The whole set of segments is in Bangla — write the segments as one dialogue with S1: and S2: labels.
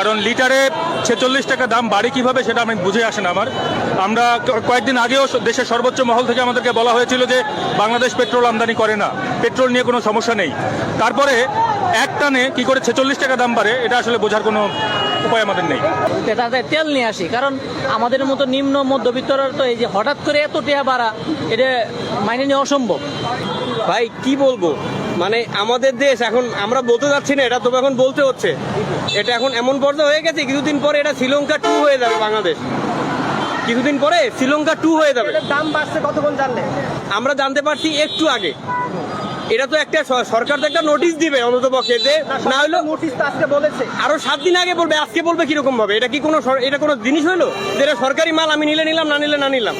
S1: কারণ লিটারে 46 টাকা দাম বাড়ে কিভাবে সেটা আমি বুঝে আসে না আমার। আমরা কয়েকদিন আগেও দেশের সর্বোচ্চ মহল থেকে আমাদেরকে বলা হয়েছিল যে বাংলাদেশ পেট্রোল আমদানি করে না, পেট্রোল নিয়ে কোনো সমস্যা নেই। তারপরে এক টানে কি করে 46 টাকা দাম বাড়ে এটা আসলে বোঝার কোনো উপায় আমাদের নেই।
S2: তাতে তেল নিয়ে আসি, কারণ আমাদের মতো নিম্ন মধ্যবিত্তরা তো এই যে হঠাৎ করে এত টাকা বাড়া, এটা মাইনে নেওয়া অসম্ভব।
S3: ভাই কি বলবো, মানে আমাদের দেশ এখন আমরা বলতে যাচ্ছি না, এটা তো এখন বলতে হচ্ছে। এটা এখন এমন পর্যায়ে হয়ে গেছে, কিছুদিন পরে এটা শ্রীলঙ্কা 2 হয়ে যাবে বাংলাদেশ। কিছুদিন পরে শ্রীলঙ্কা 2 হয়ে যাবে।
S4: দাম বাড়ছে কতক্ষণ জানলে?
S3: আমরা জানতে পারছি একটু আগে। এটা তো একটা সরকার তো একটা নোটিশ দিবে অন্তত পক্ষে, যে না হলো
S4: নোটিশ তো আজকে বলেছে,
S3: আরো 7 দিন আগে বলবে, আজকে বলবে কিরকম ভাবে? এটা কি কোনো এটা কোনো জিনিস হলো যে এটা সরকারি মাল, আমি নিলে নিলাম, না নিলে না নিলাম?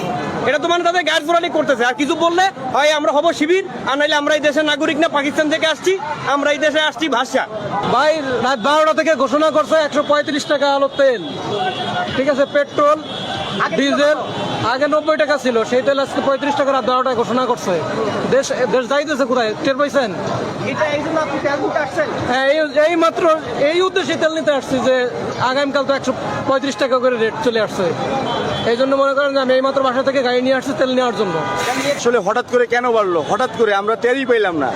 S3: এটা তো মানে তাদের গ্যাস ভরালি করতেছে। আর কিছু বললে হয় আমরা হব শিবির, আর নাইলে আমরা এই দেশের নাগরিক না, পাকিস্তান থেকে আসছি, আমরা এই দেশে আসছি ভাষা।
S5: ভাই রাত 12টা থেকে ঘোষণা করছে 135 টাকা আলো তেল, ঠিক আছে। পেট্রোল ডিজেল আগে 90 টাকা ছিল, সেই তেল আজকে 35 টাকা রাত 12টায় ঘোষণা করছে। দেশ দেশ যাইতেছে কোথায়, টের পাইছেন?
S4: এটা এই জন্য আপনি তেল নিতে আসছেন?
S5: হ্যাঁ, এই মাত্র এই উদ্দেশ্যে তেল নিতে আসছি যে আগামীকাল তো 135 টাকা করে রেট চলে আসছে। এই জন্য মনে করেন যে আমি এই মাত্র বাসা থেকে গাড়ি নিয়ে আসছি তেল নেওয়ার জন্য।
S6: আসলে হঠাৎ করে কেন বাড়লো? হঠাৎ করে আমরা টেরই পেলাম না।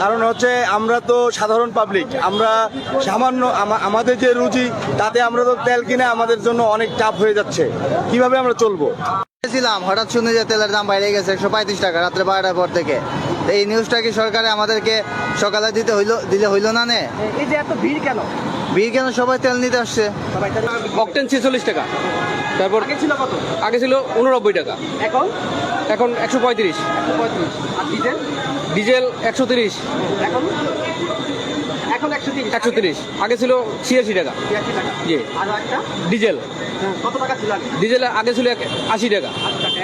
S6: কারণ হচ্ছে আমরা তো সাধারণ পাবলিক, আমরা সামান্য আমাদের যে রুচি তাতে আমরা তো তেল কিনে আমাদের জন্য অনেক টাফ হয়ে যাচ্ছে। কিভাবে আমরা চলবো?
S7: ছিলাম হঠাৎ শুনে যে তেলের দাম বাইরে গেছে 135 টাকা রাত্রে 12টার পর থেকে। এই নিউজটা কি সরকারে আমাদেরকে সকালে দিলে হইলো না?
S4: এই যে এত ভিড় কেন?
S7: ভিড় কেন? সবাই তেল নিতে আসছে।
S3: অকটেন 46 টাকা, তারপর
S4: আগে ছিল কত?
S3: আগে ছিল 89 টাকা,
S4: এখন
S3: এখন 135।
S4: 135। আর ডিজেল?
S3: ডিজেল 130,
S4: এখন এখন 130।
S3: 130। আগে ছিল 86 টাকা।
S4: 82 টাকা।
S3: জি।
S4: আর একটা
S3: ডিজেল
S4: কত টাকা ছিল আগে?
S3: ডিজেল আগে ছিল 80 টাকা,
S4: 80 টাকা।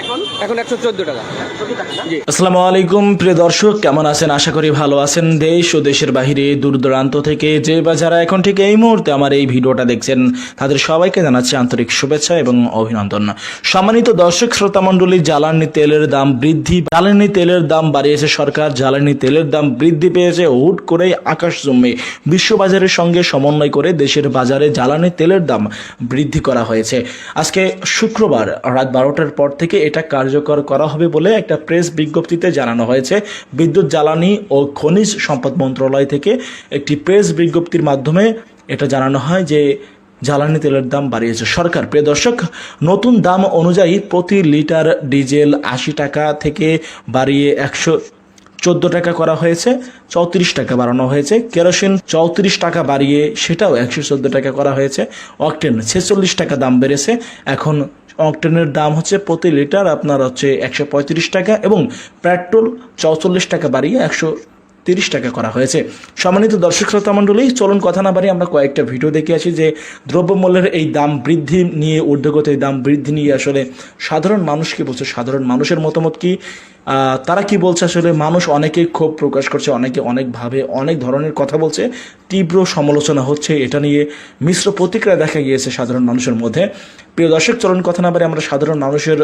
S4: এখন
S3: এখন 114 টাকা।
S4: 40 টাকা না?
S3: জি।
S8: আসসালামু আলাইকুম প্রিয় দর্শক, কেমন আছেন? আশা করি ভালো আছেন। দেশ ও দেশের বাহিরে দূর দূরান্ত থেকে যে বা যারা এখন ঠিক এই মুহূর্তে আমার এই ভিডিওটা দেখছেন তাদের সবাইকে জানাচ্ছি আন্তরিক শুভেচ্ছা এবং অভিনন্দন। সম্মানিত দর্শক শ্রোতা মণ্ডলী, জ্বালানি তেলের দাম বৃদ্ধি, জ্বালানি তেলের দাম বাড়িয়েছে সরকার। জ্বালানি তেলের দাম বৃদ্ধি পেয়েছে হুট করেই আকাশচুম্বী। বিশ্ববাজারের সঙ্গে সমন্বয় করে দেশের বাজারে জ্বালানি তেলের দাম বৃদ্ধি করা হয়েছে। আজকে শুক্রবার রাত 12টার পর থেকে এটা কার্যকর করা হবে বলে একটা প্রেস বিজ্ঞপ্তিতে জানানো হয়েছে। বিদ্যুৎ, জ্বালানি ও খনিজ সম্পদ মন্ত্রণালয় থেকে একটি প্রেস বিজ্ঞপ্তির মাধ্যমে এটা জানানো হয় যে জ্বালানি তেলের দাম বাড়িয়েছে সরকার। প্রিয় দর্শক, নতুন দাম অনুযায়ী প্রতি লিটার ডিজেল 80 টাকা থেকে বাড়িয়ে 114 টাকা করা হয়েছে, 34 টাকা বাড়ানো হয়েছে। কেরোসিন 34 টাকা বাড়িয়ে সেটাও 114 টাকা করা হয়েছে। অকটেন 46 টাকা দাম বেড়েছে, এখন অকটেনের দাম হচ্ছে প্রতি লিটার আপনার হচ্ছে 135 টাকা, এবং পেট্রোল 44 টাকা বাড়িয়ে 130 টাকা করা হয়েছে। সম্মানিত দর্শক শ্রোতা মণ্ডলী, চলুন কথা না বাড়িয়ে আমরা কয়েকটা ভিডিও দেখে আসি যে দ্রব্যমূল্যের এই দাম বৃদ্ধি নিয়ে, ঊর্ধ্বগত এই দাম বৃদ্ধি নিয়ে আসলে সাধারণ মানুষ কি বলছে, সাধারণ মানুষের মতামত কি, তারা কি বলছে। আসলে মানুষ অনেকেই ক্ষোভ প্রকাশ করছে, অনেকে অনেকভাবে অনেক ধরনের কথা বলছে, তীব্র সমালোচনা হচ্ছে, এটা নিয়ে মিশ্র প্রতিক্রিয়া দেখা গিয়েছে সাধারণ মানুষের মধ্যে। প্রিয় দর্শক, চলুন কথা না বাড়িয়ে আমরা সাধারণ মানুষের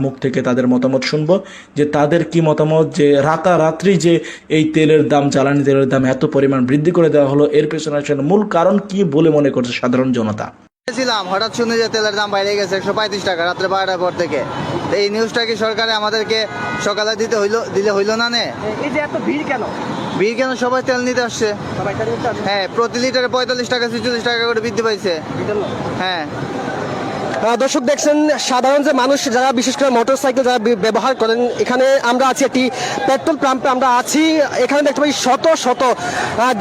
S8: মুখ থেকে তাদের মতামত শুনবো যে তাদের কি মতামত, যে রাতারাত্রি যে এই তেলের দাম, জ্বালানি তেলের দাম এত পরিমাণ বৃদ্ধি করে দেওয়া হলো, এর পেছনে আসলে মূল কারণ কি বলে মনে করছে সাধারণ জনতা।
S7: ছিলাম হঠাৎ শুনে যে তেলের দাম বাইরে গেছে 135 টাকা রাত্রে 12টার পর থেকে। এই নিউজটা কি সরকারে আমাদেরকে সকালে দিলে হইলো না?
S4: এই যে এত ভিড় কেন?
S7: ভিড় কেন? সবাই তেল নিতে আসছে।
S4: সবাই তেল নিতে আসছে?
S7: হ্যাঁ, প্রতি লিটারে 45 টাকা 46 টাকা করে বৃদ্ধি পাইছে।
S4: এই জন্য?
S7: হ্যাঁ।
S4: দর্শক দেখছেন, সাধারণ যে মানুষ যারা বিশেষ করে মোটরসাইকেল যারা ব্যবহার করেন, এখানে আমরা আছি একটি পেট্রোল পাম্পে আমরা আছি। এখানে দেখতে পাই শত শত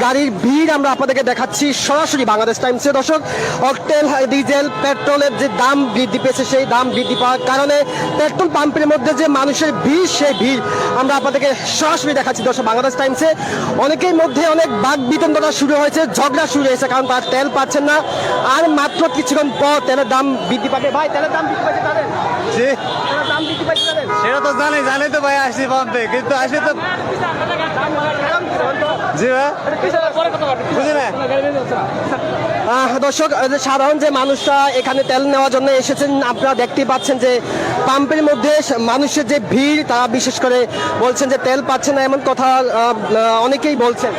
S4: গাড়ির ভিড় আমরা আপনাদেরকে দেখাচ্ছি সরাসরি বাংলাদেশ টাইমসে। দর্শক, অকটেন, ডিজেল, পেট্রোলের যে দাম বৃদ্ধি পেয়েছে, সেই দাম বৃদ্ধি পাওয়ার কারণে পেট্রোল পাম্পের মধ্যে যে মানুষের ভিড়, সেই ভিড় আমরা আপনাদেরকে সরাসরি দেখাচ্ছি দর্শক বাংলাদেশ টাইমসে। অনেকের মধ্যে অনেক বাক বিতণ্ডা শুরু হয়েছে, ঝগড়া শুরু হয়েছে, কারণ তারা তেল পাচ্ছেন না। আর মাত্র কিছুক্ষণ পর তেলের দাম বৃদ্ধি পাবে। ভাই, তেলের দাম বৃদ্ধি পাইছে তাদের?
S6: জি,
S4: তেলের দাম বৃদ্ধি পাইছে তাদের?
S6: সেটা তো জানি তো ভাই, আসছি পাম্পে, কিন্তু আসে তো জি ভাই বুঝি না।
S4: দর্শক, সাধারণ যে মানুষরা এখানে তেল নেওয়ার জন্য এসেছেন, আপনারা দেখতে পাচ্ছেন যে পাম্পের মধ্যে মানুষের যে ভিড়, তারা বিশেষ করে বলছেন যে তেল পাচ্ছে না, এমন কথা অনেকেই বলছেন।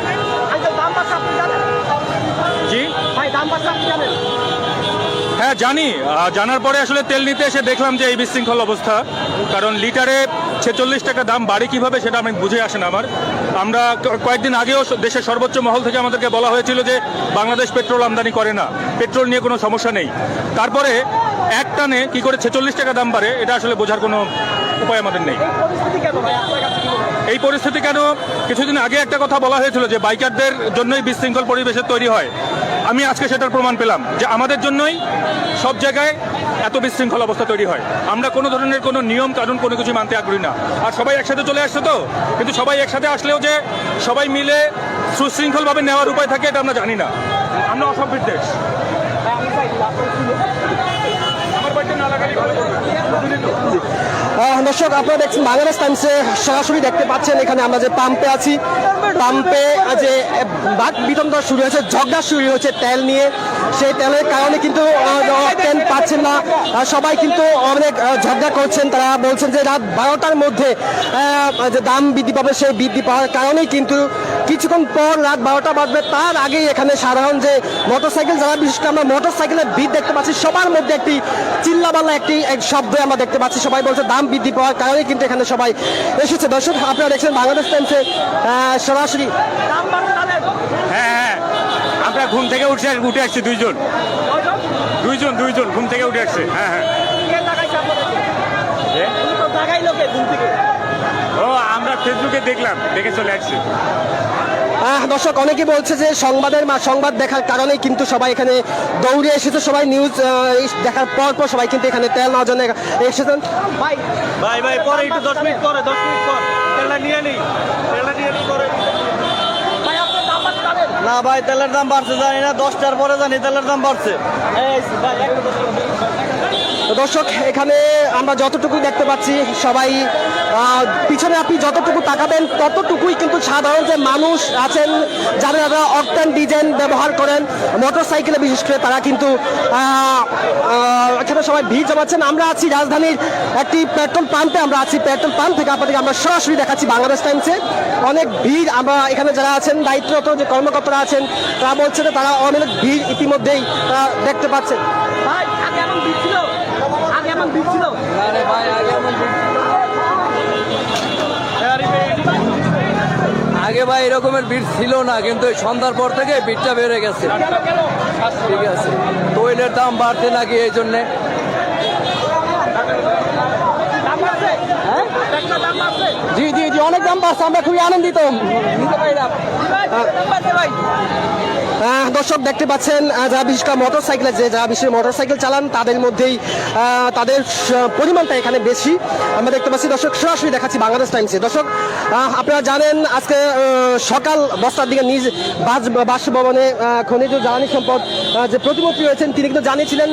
S1: জি
S4: ভাই, দাম বাড়ছে আপনি জানেন?
S1: হ্যাঁ জানি, জানার পরে আসলে তেল নিতে এসে দেখলাম যে এই বিশৃঙ্খল অবস্থা। কারণ লিটারে 46 টাকা দাম বাড়ে কিভাবে সেটা আমি বুঝে আসে না আমার। আমরা কয়েকদিন আগেও দেশের সর্বোচ্চ মহল থেকে আমাদেরকে বলা হয়েছিল যে বাংলাদেশ পেট্রোল আমদানি করে না, পেট্রোল নিয়ে কোনো সমস্যা নেই। তারপরে এক টানে কি করে 46 টাকা দাম বাড়ে এটা আসলে বোঝার কোনো উপায় আমাদের নেই। এই পরিস্থিতি কেন? কিছুদিন আগে একটা কথা বলা হয়েছিল যে বাইকারদের জন্যই বিশৃঙ্খল পরিবেশের তৈরি হয়। আমি আজকে সেটার প্রমাণ পেলাম যে আমাদের জন্যই সব জায়গায় এত বিশৃঙ্খল অবস্থা তৈরি হয়। আমরা কোনো ধরনের কোনো নিয়ম কানুন কোনো কিছু মানতে আগ্রহী না। আর সবাই একসাথে চলে আসছে তো, কিন্তু সবাই একসাথে আসলেও যে সবাই মিলে সুশৃঙ্খলভাবে নেওয়ার উপায় থাকে এটা আমরা জানি না। আমরা অসভ্যের দেশ। আমার বাড়িতে না লাগালেই ভালো করবে।
S4: দর্শক আপনারা দেখছেন বাংলাদেশ টাইমসে সরাসরি দেখতে পাচ্ছেন এখানে আমরা যে পাম্পে আছি, পাম্পে যে বাক বিতরণ শুরু হয়েছে, ঝগড়া শুরু হয়েছে তেল নিয়ে। সেই তেলের কারণে কিন্তু তেল পাচ্ছেন না, সবাই কিন্তু অনেক ঝগড়া করছেন। তারা বলছেন যে রাত 12টার মধ্যে যে দাম বৃদ্ধি পাবে, সেই বৃদ্ধি পাওয়ার কারণেই কিন্তু কিছুক্ষণ পর রাত 12টা বাজবে তার আগেই এখানে সাধারণ যে মোটরসাইকেল যারা, বিশেষ করে আমরা মোটরসাইকেলের ভিড় দেখতে পাচ্ছি, সবার মধ্যে একটি চিল্লাপাল্লা একটি শব্দ আমরা দেখতে পাচ্ছি। সবাই বলছে দাম বৃদ্ধি পাওয়ার কারণে কিন্তু এখানে সবাই এসেছে। দর্শক আপনারা দেখছেন বাংলাদেশ টাইমসে সরাসরি।
S1: হ্যাঁ, আমরা ঘুম থেকে উঠে আসছি দুইজন ঘুম থেকে উঠে আসছে। হ্যাঁ, ও আমরা ফেসবুকে দেখলাম, দেখে চলে আসছি।
S4: দর্শক অনেকে বলছে যে সংবাদ দেখার কারণেই কিন্তু সবাই এখানে দৌড়ে এসেছে, সবাই নিউজ দেখার পর সবাই কিন্তু এখানে তেল নেওয়ার জন্য এসেছেন।
S3: ভাই পরে একটু 10 মিনিট পর তেলটা নিয়ে নিই পরে।
S7: না ভাই, তেলের দাম বাড়ছে জানি না, 10টার পরে জানি তেলের দাম বাড়ছে।
S4: তো দর্শক এখানে আমরা যতটুকু দেখতে পাচ্ছি সবাই পিছনে আপনি যতটুকু তাকাবেন ততটুকুই কিন্তু সাধারণ যে মানুষ আছেন যারা অকটেন ডিজেল ব্যবহার করেন মোটরসাইকেলে, বিশেষ করে তারা কিন্তু এখানে সবাই ভিড় জমাচ্ছেন। আমরা আছি রাজধানীর একটি পেট্রোল পাম্পে, আমরা আছি পেট্রোল পাম্প থেকে আপনাদেরকে আমরা সরাসরি দেখাচ্ছি বাংলাদেশ টাইমসে। অনেক ভিড়, আমরা এখানে যারা আছেন দায়িত্বরত যে কর্মকর্তারা আছেন তারা বলছেন যে তারা অনেক ভিড় ইতিমধ্যেই দেখতে পাচ্ছেন।
S5: আগে ভাই এরকমের ভিড় ছিল না, কিন্তু এই সন্ধ্যার পর থেকে ভিড়টা বেড়ে গেছে। ঠিক আছে, তৈলের দাম বাড়তে নাকি এই জন্যে।
S4: জি অনেক দাম বাড়ছে, আমরা খুবই আনন্দিত। দর্শক দেখতে পাচ্ছেন যারা বিশেষ করে মোটরসাইকেল চালান তাদের মধ্যেই তাদের পরিমাণটা এখানে বেশি আমরা দেখতে পাচ্ছি। দর্শক সরাসরি দেখাচ্ছি বাংলাদেশ টাইমসে। দর্শক আপনারা জানেন আজকে সকাল 10টার দিকে নিজ বাসভবনে খনিজ জ্বালানি সম্পদ যে প্রতিমন্ত্রী রয়েছেন তিনি কিন্তু জানিয়েছিলেন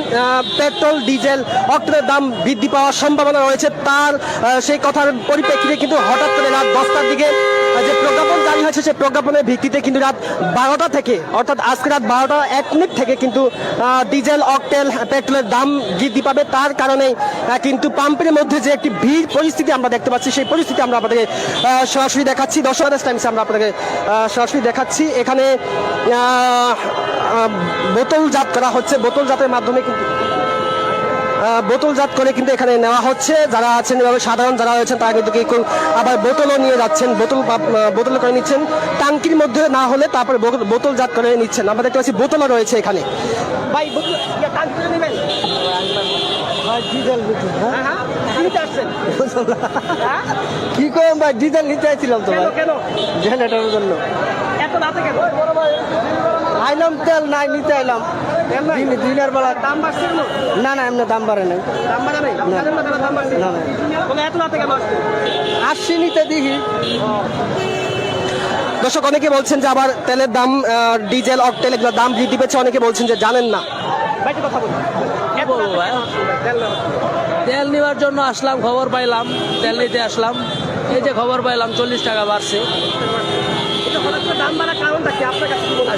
S4: পেট্রোল ডিজেল অক্টেনের দাম বৃদ্ধি পাওয়ার সম্ভাবনা রয়েছে। তার সেই কথার পরিপ্রেক্ষিতে কিন্তু হঠাৎ করে রাত 10টার দিকে যে প্রজ্ঞাপন জারি হয়েছে সেই প্রজ্ঞাপনের ভিত্তিতে কিন্তু রাত 12টা থেকে, অর্থাৎ আজকে রাত 12টা 1 মিনিট থেকে কিন্তু ডিজেল অকটেল পেট্রোলের দাম বৃদ্ধি পাবে। তার কারণে কিন্তু পাম্পের মধ্যে যে একটি ভিড় পরিস্থিতি আমরা দেখতে পাচ্ছি, সেই পরিস্থিতি আমরা আপনাদেরকে সরাসরি দেখাচ্ছি। বাংলাদেশ টাইমসে আমরা আপনাদেরকে সরাসরি দেখাচ্ছি। এখানে বোতলজাত করা হচ্ছে, বোতলজাতের মাধ্যমে কিন্তু বোতলজাত করে কিন্তু এখানে নেওয়া হচ্ছে। যারা আছেন এভাবে সাধারণ যারা রয়েছেন তারা কিন্তু কেউ আবার বোতলও নিয়ে যাচ্ছেন, বোতল করে নিচ্ছেন, টাঙ্কির মধ্যে না হলে তারপরে বোতলজাত করে নিচ্ছেন। আমরা দেখতে পাচ্ছি বোতলও রয়েছে এখানে। ভাই কি করুন ভাই, ডিজেল নিতে চাইছিলাম তো জেনারেটরের জন্য। আইলাম তেল নাই নিতে আইলাম দিনের বেলা। দাম বাড়ছে না? না এমনি দাম বাড়ে নাই। আসছি নিতে দেখি। দর্শক অনেকে বলছেন যে আবার তেলের দাম ডিজেল অকটেল এগুলো দাম বৃদ্ধি পেয়েছে, অনেকে বলছেন যে জানেন না।
S2: তেল নেওয়ার জন্য আসলাম, খবর পাইলাম, তেল নিতে আসলাম, এই যে খবর পাইলাম 40 টাকা বাড়ছে।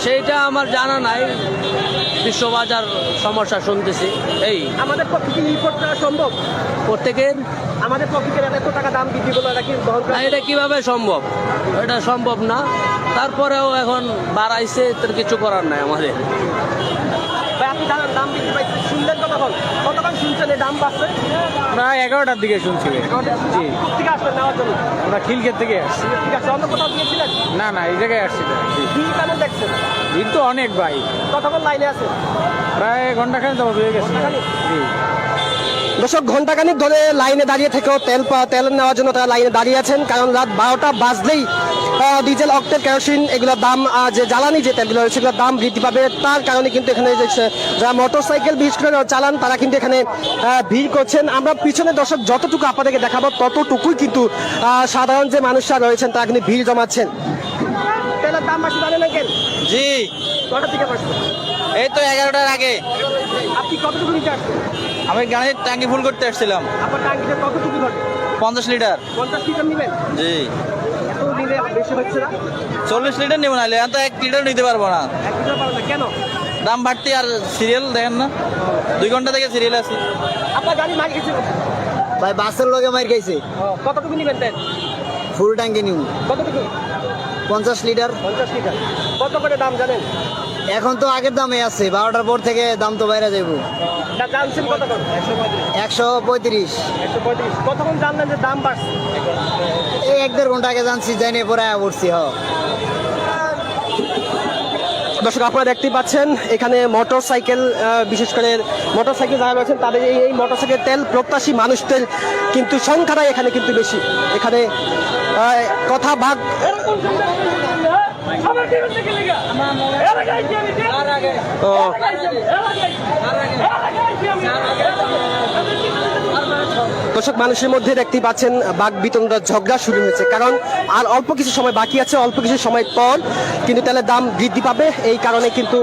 S2: সেইটা আমার জানা নাই, বিশ্ববাজার সমস্যা শুনতেছি। এই
S3: আমাদের পক্ষে কি রিপোর্ট করা সম্ভব?
S2: প্রত্যেকের
S3: আমাদের পক্ষে এত টাকা দাম বৃদ্ধি করলো, এটা কি গ্রহণ করা?
S2: এটা কিভাবে সম্ভব? এটা সম্ভব না। তারপরেও এখন বাড়াইছে, তার কিছু করার নাই আমাদের।
S3: আপনি দাম বৃদ্ধি পাইছে শুনলেন
S4: শুনছেন এই দাম বাড়ছে?
S5: প্রায় 11টার দিকে শুনছি। জি,
S4: কোথেকে আসলেন নেওয়ার জন্য?
S5: আমরা খিলক্ষেত থেকে আসছি।
S4: ঠিক আছে, অন্য কোথাও গিয়েছিলেন?
S5: না না, এই জায়গায় আসছি। জি,
S4: ভিড় কেমন দেখছেন?
S5: ভিড় তো অনেক ভাই,
S4: কতক্ষণ লাইনে আছে?
S5: প্রায় ঘন্টাখানেক যাবত হয়ে গেছে। জি,
S4: দর্শক ঘন্টাখানিক ধরে লাইনে দাঁড়িয়ে থেকেও তেল নেওয়ার জন্য তারা লাইনে দাঁড়িয়ে আছেন, কারণ রাত 12টা বাজলেই ডিজেল, অক্টেন, কেরোসিন এগুলোর দাম, যে জ্বালানি যে তেলগুলো রয়েছে সেগুলোর দাম বৃদ্ধি পাবে। তার কারণে কিন্তু এখানে যে যারা মোটর সাইকেল বিশেষ করে চালান তারা কিন্তু এখানে ভিড় করছেন। আমরা পিছনে দর্শক যতটুকু আপনাদেরকে দেখাবো ততটুকুই কিন্তু সাধারণ যে মানুষরা রয়েছেন তারা কিন্তু ভিড় জমাচ্ছেন। তেলের দাম বেশি জানেন নাকি?
S7: জি,
S4: কটা থেকে বসবে?
S7: এই তো 11টার আগে
S4: আপনি কতটুকু নিতে আসছেন?
S7: আমি গাড়ির ট্যাঙ্কি ফুল করতে আসছিলাম।
S4: আপনার টাঙ্কিতে কতটুকু ধরে?
S7: 50 লিটার।
S4: 50 লিটার নেবেন?
S7: জি,
S4: এত দিলে বেশি হচ্ছে না?
S7: 40 লিটার নেব না, এখন তো 1 লিটার নিতে পারবো না।
S4: 1 লিটার পাবেন না কেন?
S7: দাম বাড়তি, আর সিরিয়াল দেখেন না, 2 ঘন্টা থেকে সিরিয়াল আছে।
S4: আপনার গাড়ি মার গেছে?
S7: ভাই বাসের লগে মার খাইছে।
S4: কতটুকু নেবেন তেল?
S7: ফুল ট্যাঙ্কি নিব।
S4: কতটুকু?
S7: 50 লিটার।
S4: 50 লিটার। কত করে দাম জানেন?
S7: এখন তো আগের দামে আছে, 12টার পর থেকে দাম তো বাইরে যাইব।
S4: জানছেন কত করে?
S7: 135।
S4: 135। কতক্ষণ জানলেন যে দাম বাড়ছে?
S7: এই 1-1.5 ঘন্টা আগে জানছি, যাই নিয়ে পরে পড়ছি।
S4: দর্শক আপনারা দেখতেই পাচ্ছেন এখানে মোটর সাইকেল, বিশেষ করে মোটর সাইকেল যারা রয়েছেন তাদের এই মোটর সাইকেল তেল প্রত্যাশী মানুষদের কিন্তু সংখ্যাটাই এখানে কিন্তু বেশি। এখানে কথা ভাগ দর্শক মানুষের মধ্যে দেখতেই পাচ্ছেন বাক বিতণ্ডা ঝগড়া শুরু হয়েছে, কারণ আর অল্প কিছু সময় বাকি আছে, অল্প কিছু সময় পর কিন্তু তেলের দাম বৃদ্ধি পাবে। এই কারণে কিন্তু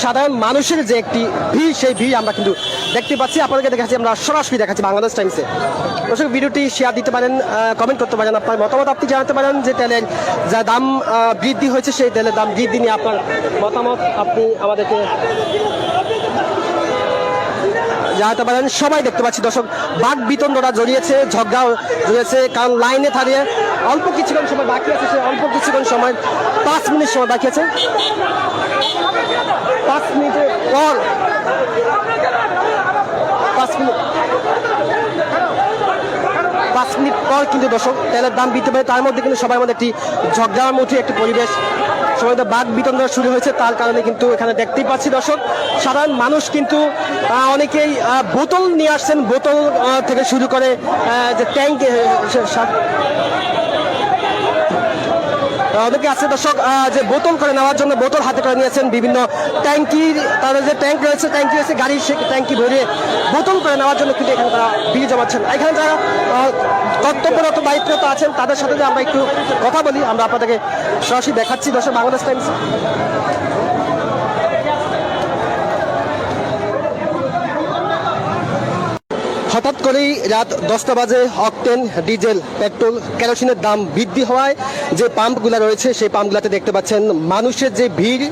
S4: সাধারণ মানুষের যে একটি ভিড়, সেই ভিড় আমরা কিন্তু দেখতে পাচ্ছি। আপনাদেরকে দেখাচ্ছি, আমরা সরাসরি দেখাচ্ছি বাংলাদেশ টাইমসে। দর্শক ভিডিওটি শেয়ার দিতে পারেন, কমেন্ট করতে পারেন, আপনার মতামত আপনি জানাতে পারেন যে তেলের যা দাম বৃদ্ধি হয়েছে সেই তেলের দাম বৃদ্ধি নিয়ে আপনার মতামত আপনি আমাদেরকে জানাতে পারেন। সবাই দেখতে পাচ্ছি দর্শক বাক বিতণ্ডরা জড়িয়েছে, ঝগড়া জড়িয়েছে, কারণ লাইনে দাঁড়িয়ে অল্প কিছুক্ষণ সময় বাকি আছে, সেই অল্প কিছুক্ষণ সময় 5 মিনিট সময় বাকি আছে। 5 মিনিটের পর 5 মিনিট পর কিন্তু দর্শক তেলের দাম বৃদ্ধি পাবে। তার মধ্যে কিন্তু সবার মধ্যে একটি ঝগড়ার মধ্যে একটি পরিবেশ, সবাই বাক বিতণ্ডা শুরু হয়েছে। তার কারণে কিন্তু এখানে দেখতেই পাচ্ছি দর্শক সাধারণ মানুষ কিন্তু অনেকেই বোতল নিয়ে আসছেন, বোতল থেকে শুরু করে যে ট্যাঙ্ক, অনেকে আছে দর্শক যে বোতল করে নেওয়ার জন্য বোতল হাতে করে নিয়েছেন। বিভিন্ন ট্যাঙ্কির, তাদের যে ট্যাঙ্ক রয়েছে, ট্যাঙ্কি রয়েছে গাড়ির, সে ট্যাঙ্কি ভরিয়ে বোতল করে নেওয়ার জন্য কিন্তু এখানে তারা ভিড় জমাচ্ছেন। এখানে যারা কর্তব্যরত দায়িত্বরত আছেন তাদের সাথে যে আমরা একটু কথা বলি, আমরা আপনাদেরকে সরাসরি দেখাচ্ছি দর্শক বাংলাদেশ টাইমস। হঠাৎ করেই রাত 10টা বাজে অকটেন, ডিজেল, পেট্রোল, কেরোসিনের দাম বৃদ্ধি হওয়ায় যে পাম্পগুলো রয়েছে সেই পাম্পগুলোতে দেখতে পাচ্ছেন মানুষের যে ভিড়।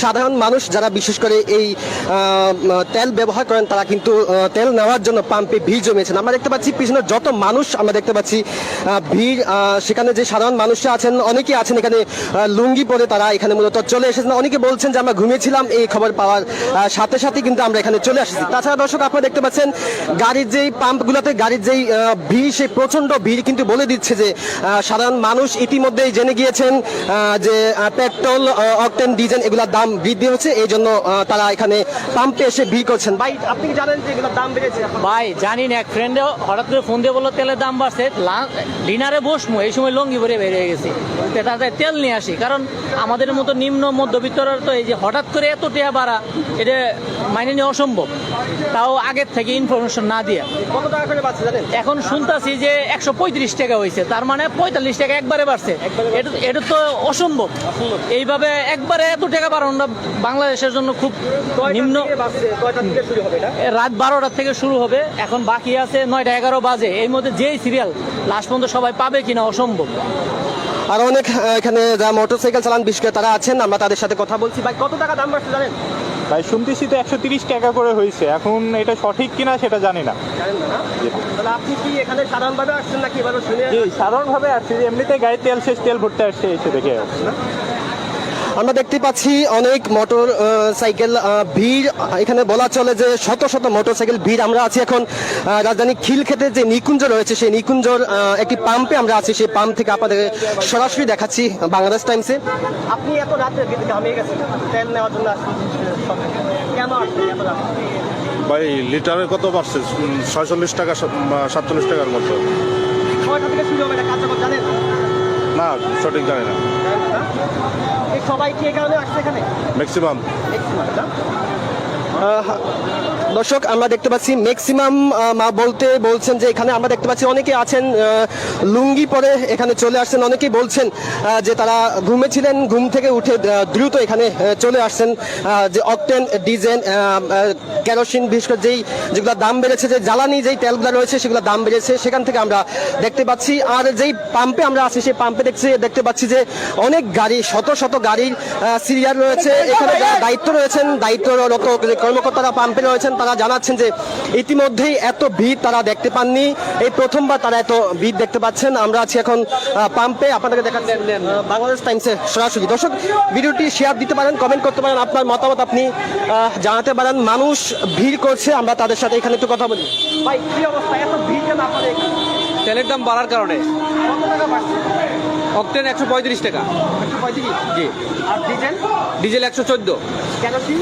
S4: সাধারণ মানুষ যারা বিশেষ করে এই তেল ব্যবহার করেন তারা কিন্তু তেল নেওয়ার জন্য পাম্পে ভিড় জমিয়েছেন। আমরা দেখতে পাচ্ছি পিছনে যত মানুষ আমরা দেখতে পাচ্ছি ভিড়, সেখানে যে সাধারণ মানুষরা আছেন অনেকে আছেন এখানে লুঙ্গি পরে তারা এখানে মূলত চলে এসেছেন। অনেকে বলছেন যে আমরা ঘুমিয়েছিলাম, এই খবর পাওয়ার সাথে সাথে কিন্তু আমরা এখানে চলে আসছি। তাছাড়া দর্শক আপনারা দেখতে পাচ্ছেন গাড়ির যেই পাম্পগুলোতে গাড়ির যেই ভিড়, সেই প্রচন্ড ভিড় কিন্তু বলে দিচ্ছে যে সাধারণ মানুষ ইতিমধ্যেই জেনে গিয়েছেন যে পেট্রোল, অকটেন, ডিজেল এগুলোর দাম বৃদ্ধি হচ্ছে, এই জন্য তারা এখানে পাম্পে এসে ভিড় করছেন। ভাই আপনি কি জানেন যে এগুলোর দাম বেড়েছে?
S2: ভাই জানি না, এক ফ্রেন্ডে হঠাৎ করে ফোন দিয়ে বললো তেলের দাম বাড়ছে, ডিনারে বসবো এই সময় লঙ্গি ভরে বেরিয়ে গেছি, তাতে তেল নিয়ে আসি। কারণ আমাদের মতো নিম্ন মধ্যবিত্তরা তো এই যে হঠাৎ করে এত টাকা বাড়া, এটা মাইনে নেওয়া অসম্ভব, তাও আগের থেকে ইনফরমেশন না দিয়ে।
S4: কত টাকা করে বাড়ছে জানেন?
S2: এখন শুনতেছি যে 135 টাকা হয়েছে, তার মানে 45 টাকা একবারে বাড়ছে। এটা তো অসম্ভব, এইভাবে একবারে এত টাকা বাড়ানো বাংলাদেশের জন্য খুব নিম্ন। রাত 12টা থেকে শুরু হবে, এখন বাকি আছে 9টা 11 বাজে, এই মধ্যে যেই সিরিয়াল লাস্ট পর্যন্ত সবাই পাবে কিনা অসম্ভব।
S4: আর অনেক এখানে যারা মোটরসাইকেল চালান বিশেষ করে তারা আছেন, আমরা তাদের সাথে কথা বলছি। ভাই কত টাকা দাম বাড়ছে জানেন?
S9: ভাই শুনতেছি তো 130 টাকা করে হয়েছে, এখন এটা সঠিক কিনা সেটা জানি না।
S4: তাহলে আপনি কি এখানে সাধারণভাবে আসছেন নাকি এবারে শুনে?
S9: জি সাধারণভাবে আসছি, এমনিতে গাড়ি তেল শেষ, তেল ভরতে আসছে এসে দেখে।
S4: আমরা দেখতে পাচ্ছি অনেক মোটর সাইকেল ভিড়, এখানে বলা চলে যে শত শত মোটর সাইকেল ভিড়। আমরা আছি এখন রাজধানী খিলক্ষেতে যে নিকুঞ্জ রয়েছে, সেই নিকুঞ্জর একটি পাম্পে আমরা আছি। সেই পাম্প থেকে আপনাদের সরাসরি দেখাচ্ছি বাংলাদেশ টাইমসে। আপনি এত রাতে ঘামিয়ে গেছেন তেল নেওয়ার জন্য কেন আসছেন এত রাতে?
S10: ভাই লিটারে কত বাড়ছে? 46 টাকা 47 টাকার মতো।
S4: কয়টা থেকে শুরু হবে এটা কার্যকর জানেন?
S10: না সঠিক জানি না।
S4: এই সবাই কি এই কারণে আসছে এখানে?
S10: ম্যাক্সিমাম।
S4: দর্শক আমরা দেখতে পাচ্ছি ম্যাক্সিমাম বলতে বলছেন যে এখানে আমরা দেখতে পাচ্ছি অনেকে আছেন লুঙ্গি পরে এখানে চলে আসছেন। অনেকেই বলছেন যে তারা ঘুমেছিলেন, ঘুম থেকে উঠে দ্রুত এখানে চলে আসছেন। যে অকটেন, ডিজেল, কেরোসিন, বিশেষ করে যেগুলো দাম বেড়েছে, যে জ্বালানি যেই তেলগুলো রয়েছে সেগুলো দাম বেড়েছে, সেখান থেকে আমরা দেখতে পাচ্ছি। আর যেই পাম্পে আমরা আছি সেই পাম্পে দেখতে পাচ্ছি যে অনেক গাড়ি, শত শত গাড়ির সিরিয়াল রয়েছে। এখানে যারা দায়িত্ব রয়েছেন, দায়িত্বরত যে কর্মকর্তারা পাম্পে রয়েছেন, তারা জানাচ্ছেন যে ইতিমধ্যেই এত ভিড় তারা দেখতে পাননি, এই প্রথমবার তারা এত ভিড় দেখতে পাচ্ছেন। আমরা আছি এখন পাম্পে, আপনাদেরকে দেখাচ্ছেন বাংলাদেশ টাইমসে সরাসরি। দর্শক ভিডিওটি শেয়ার দিতে পারেন, কমেন্ট করতে পারেন, আপনার মতামত আপনি জানাতে পারেন। মানুষ ভিড় করছে, আমরা তাদের সাথে এখানে একটু কথা বলি। ভাই কি অবস্থা, এত ভিড় কেন আপনাদের এখানে?
S3: তেলের দাম বাড়ার কারণে।
S4: কত টাকা বাড়ছে?
S3: অকটেন 135 টাকা।
S4: 135?
S3: জি।
S4: আর ডিজেল?
S3: ডিজেল 114।
S4: কেরোসিন?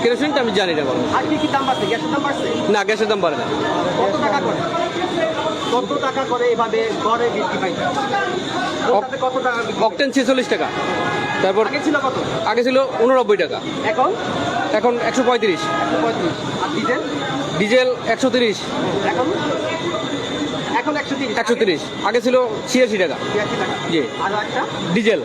S3: কেরোসিনটা আমি জানি না বলো।
S4: আর কি দাম বাড়ছে? গ্যাসের দাম বাড়ছে?
S3: না গ্যাসের দাম বাড়ে না।
S4: কত টাকা করে? কত টাকা করে এভাবে গড়ে বৃদ্ধি পাইছে? কোনটাতে কত টাকা বিক্রি?
S3: অকটেন 46 টাকা। তারপর
S4: আগে ছিল কত?
S3: আগে ছিল 89 টাকা,
S4: এখন
S3: এখন 135।
S4: 135। আর ডিজেল?
S3: ডিজেল 130।
S4: এখন এখন 130।
S3: 130। আগে ছিল 86 টাকা।
S4: 82 টাকা।
S3: জি।
S4: আর একটা
S3: ডিজেল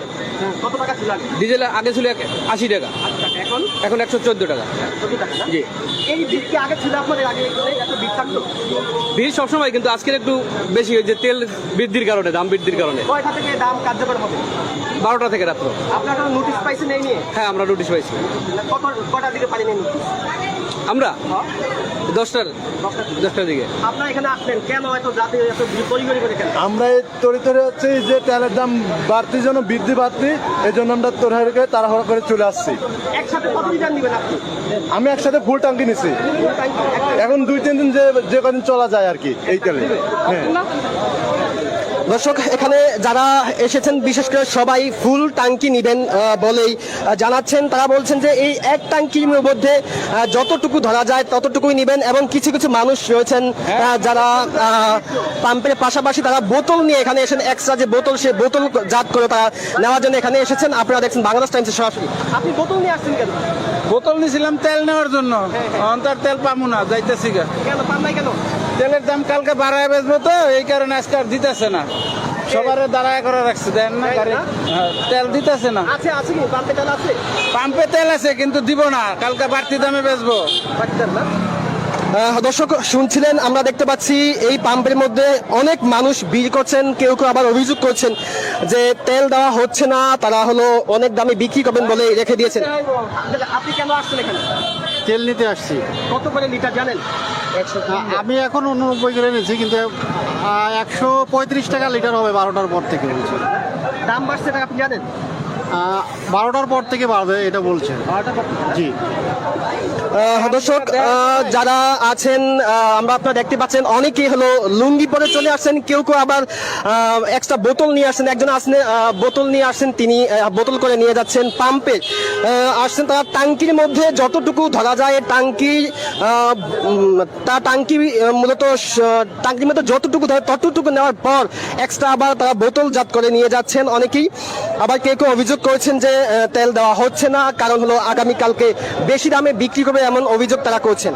S4: কত টাকা ছিল আগে?
S3: ডিজেল আগে ছিল 80 টাকা,
S4: 8 টাকা। এখন
S3: এখন 114 টাকা।
S4: 40 টাকা না?
S3: জি।
S4: এই ভিড় কি আগে ছিল আপনাদের? আগে এত ভিড় থাকতো?
S3: ভিড় সবসময়, কিন্তু আজকের একটু বেশি হয়েছে তেল বৃদ্ধির কারণে, দাম বৃদ্ধির কারণে।
S4: কয়টা থেকে দাম কার্যকর হবে?
S3: 12টা থেকে রাত্র।
S4: আপনারা কোনো নোটিশ পাইছেন এই নিয়ে?
S3: হ্যাঁ আমরা নোটিশ পাইছি।
S4: কটার দিকে পাইলেন এই নোটিশ?
S3: আমরা 10টার দিকে।
S4: আপনারা এখানে আসলেন কেন? এত রাতে এত তৈরি করে কেন?
S10: আমরা এই তরিতরে হচ্ছে যে তেলের দাম বাড়তির জন্য বৃদ্ধি পাচ্ছি, এই জন্য আমরা তরহারি করে তাড়াহুড়া করে চলে আসছি।
S4: একসাথে কত লিটার নেবেন আপনি?
S10: আমি একসাথে ফুল ট্যাঙ্কি নিছি, এখন 2-3 দিন যে কদিন চলা যায় আর কি এই তেলে। হ্যাঁ
S4: দর্শক এখানে যারা এসেছেন বিশেষ করে সবাই ফুল ট্যাঙ্কি নেবেন বলেই জানাচ্ছেন। তারা বলছেন যে এই এক ট্যাঙ্কির মধ্যে যতটুকু ধরা যায় ততটুকুই নেবেন। এবং কিছু কিছু মানুষ রয়েছেন যারা পাম্পের পাশাপাশি তারা বোতল নিয়ে এখানে এসেছেন, এক্সট্রা যে বোতল, সে বোতল জাত করে তারা নেওয়ার জন্য এখানে এসেছেন। আপনারা দেখছেন বাংলাদেশ টাইমসে সরাসরি। আপনি বোতল নিয়ে আসছেন কেন?
S5: বোতল নিয়েছিলাম তেল নেওয়ার জন্য, অন্তর তেল পাবো না, যাইতেছি গা।
S4: কেন পান নাই কেন?
S5: তেলের দাম কালকে বাড়ায় বেচবো তো, এই কারণে আজকে আর দিতেছে না, সবার দাঁড়ায় করে রাখছে, দেন না গাড়ি। হ্যাঁ, তেল দিতেছে না।
S4: আছে আছে কি পাম্পে তেল আছে?
S5: পাম্পে তেল আছে কিন্তু দিব না, কালকে বাড়তি দামে বেচবো।
S4: দর্শক শুনছিলেন, আমরা দেখতে পাচ্ছি এই পাম্পের মধ্যে অনেক মানুষ ভিড় করছেন। কেউ কেউ আবার অভিযোগ করছেন যে তেল দেওয়া হচ্ছে না, তারা হলো অনেক দামে বিক্রি করবেন বলে রেখে দিয়েছেন। আপনি কেন আসছেন এখানে?
S5: তেল নিতে আসছি।
S4: কত করে লিটার জানেন?
S5: আমি এখন 89 করে নিয়েছি, কিন্তু 135 টাকা লিটার হবে 12টার পর থেকে বলছে।
S4: দাম বাড়ছে না আপনি জানেন?
S5: 12টার পর থেকে বাড়বে এটা বলছে। জি।
S4: দর্শক যারা আছেন আমরা আপনারা দেখতে পাচ্ছেন অনেকেই হলো লুঙ্গি পরে চলে আসছেন, কেউ কেউ আবার এক্সট্রা বোতল নিয়ে আসছেন। একজন আসছেন বোতল নিয়ে আসছেন, তিনি বোতল করে নিয়ে যাচ্ছেন পাম্পে আসছেন। তারা ট্যাঙ্কির মধ্যে যতটুকু ধরা যায় ট্যাঙ্কি মূলত ট্যাঙ্কির মধ্যে যতটুকু ধরে ততটুকু নেওয়ার পর এক্সট্রা আবার তারা বোতল জাত করে নিয়ে যাচ্ছেন অনেকেই। আবার কেউ কেউ অভিযোগ করেছেন যে তেল দেওয়া হচ্ছে না, কারণ হলো আগামীকালকে বেশি দামে বিক্রি করবে, এমন অভিযোগ তারা করছেন।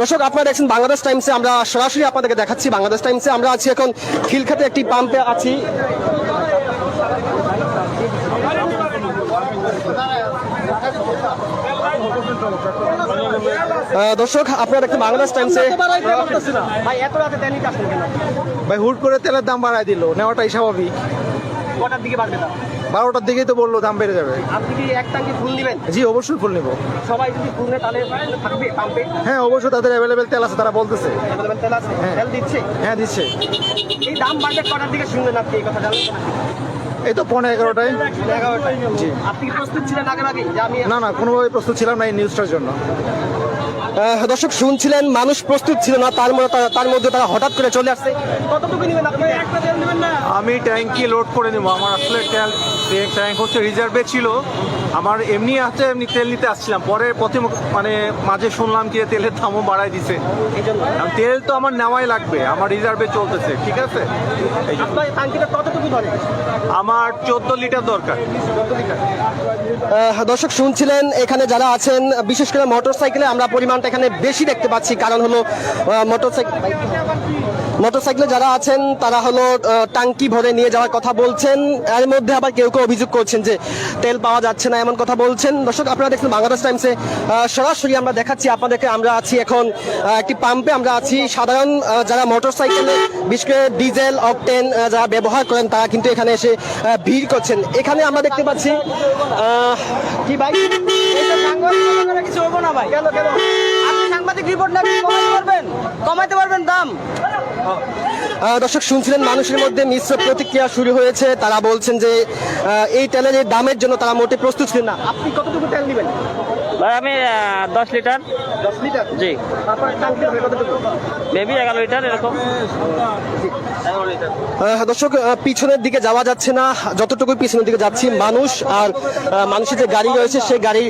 S4: দর্শক আপনারা দেখছেন বাংলাদেশ টাইমসে, আমরা সরাসরি আপনাদেরকে দেখাচ্ছি বাংলাদেশ টাইমসে। আমরা আছি এখন খিলখাতে একটি পাম্পে আছি। দর্শক আপনারা দেখছেন বাংলাদেশ টাইমসে। ভাই এত রাতে তেল নিতে আসছেন কেন?
S5: ভাই হুট করে তেলের দাম বাড়ায় দিল, নেওয়াটাই স্বাভাবিক।
S4: কটার দিকে বাড়বে দাম?
S5: 12টার দিকেই তো বললো দাম বেড়ে যাবে।
S4: আপনি কি এক ট্যাঙ্কি ফুল নেবেন?
S5: জি অবশ্যই ফুল নেবো।
S4: সবাই যদি ফুল নেয় তাহলে থাকবে পাম্পে?
S5: হ্যাঁ অবশ্যই, তাদের অ্যাভেলেবেল তেল আছে, তারা বলতেছে।
S4: তেল আছে? তেল দিচ্ছে?
S5: হ্যাঁ দিচ্ছে।
S4: এই দাম বাড়বে কটার দিকে শুনলেন আপনি এই কথা জানেন?
S10: এই তো 11:30টায়। জি।
S4: আপনি কি প্রস্তুত ছিলেন আগে যে আমি
S10: না না, কোনোভাবে প্রস্তুত ছিলাম না এই নিউজটার জন্য।
S4: দর্শক শুনছিলেন মানুষ প্রস্তুত ছিল না, তার মধ্যে তারা হঠাৎ করে চলে আসছে। কতটুকু নেবেন আপনি? একটা তেল নেবেন না?
S5: আমি ট্যাঙ্কি লোড করে নেবো। আমার আসলে ট্যাঙ্ক হচ্ছে রিজার্ভে ছিল। আমার এমনি আছে, এমনি তেল নিতে আসছিলাম, পরে পথে মানে মাঝে শুনলাম কি তেলের দামও বাড়াই দিছে। তেল তো আমার নেওয়াই লাগবে, আমার রিজার্ভে চলতেছে, ঠিক আছে। এই জন্য।
S4: আপনার ট্যাঙ্কিটা কতটুকু ধরে?
S5: আমার 14 লিটার দরকার।
S4: দর্শক শুনছিলেন এখানে যারা আছেন, বিশেষ করে মোটরসাইকেলে আমরা পরিমাণটা এখানে বেশি দেখতে পাচ্ছি, কারণ হলো মোটরসাইকেলে যারা আছেন তারা হলো টাঙ্কি ভরে নিয়ে যাওয়ার কথা বলছেন। এর মধ্যে আবার কেউ কেউ অভিযোগ করছেন যে তেল পাওয়া যাচ্ছে না, এমন কথা বলছেন। দর্শক আপনারা দেখছেন বাংলাদেশ টাইমসে সরাসরি আমরা দেখাচ্ছি আপনাদেরকে। আমরা আছি এখন একটি পাম্পে, আমরা আছি। সাধারণ যারা মোটরসাইকেলে বিশেষ করে ডিজেল অকটেন যারা ব্যবহার করেন তারা কিন্তু এখানে এসে ভিড় করছেন। এখানে আমরা দেখতে পাচ্ছি কি ভাই
S2: কিছু হবো না ভাই।
S4: কেন কেন
S2: আপনি সাংবাদিক রিপোর্ট না কমাইতে পারবেন দাম।
S4: দর্শক শুনছিলেন মানুষের মধ্যে মিশ্র প্রতিক্রিয়া শুরু হয়েছে। তারা বলছেন যে এই তেলের এই দামের জন্য তারা মোটে প্রস্তুত ছিলেন না। আপনি কতটুকু তেল নেবেন?
S2: ভাই আমি 10 লিটার।
S4: 10 লিটার?
S2: জি।
S4: আপনার ট্যাঙ্কি হবে কতটুকু?
S2: মেবি 11 লিটার এরকম।
S4: দর্শক পিছনের দিকে যাওয়া যাচ্ছে না, যতটুকু পিছনের দিকে যাচ্ছি মানুষ আর মানুষের যে গাড়ি রয়েছে সেই গাড়ির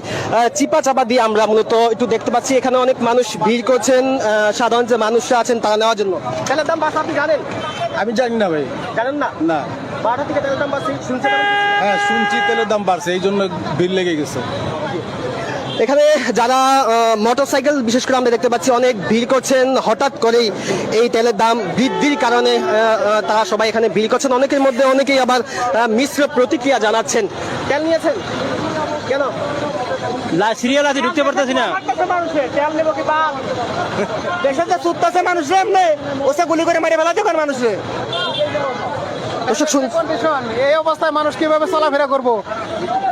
S4: চিপা চাপা দিয়ে আমরা মূলত একটু দেখতে পাচ্ছি। এখানে অনেক মানুষ ভিড় করছেন, সাধারণ যে মানুষরা আছেন তারা নেওয়ার জন্য। তেলের দাম বাড়ছে আপনি জানেন?
S10: আমি জানি না ভাই।
S4: জানেন না?
S10: না।
S4: 12টা থেকে তেলের দাম বাড়ছে শুনছেন?
S10: হ্যাঁ শুনছি তেলের দাম বাড়ছে, এই জন্য ভিড় লেগে গেছে।
S4: এখানে যারা মোটরসাইকেল বিশেষ করে আমরা দেখতে পাচ্ছি অনেক ভিড় করছেন। হঠাৎ করেই এই তেলের দাম বৃদ্ধির কারণে তারা সবাই এখানে ভিড় করছেন। অনেকের মধ্যে অনেকেই আবার মিশ্র প্রতিক্রিয়া জানাচ্ছেন। তেল নিয়েছেন কেন?
S3: সিরিয়াল আছে, ঢুকতে পারতেছি না।
S4: তেল নেবো কি বাল?
S3: দেশে যে সুত্তাছে মানুষের এমনি ওসে গুলি করে মারি ফেলাতে কোন মানুষের।
S4: দর্শক শুন,
S10: এই অবস্থায় মানুষ কিভাবে চলাফেরা করবো?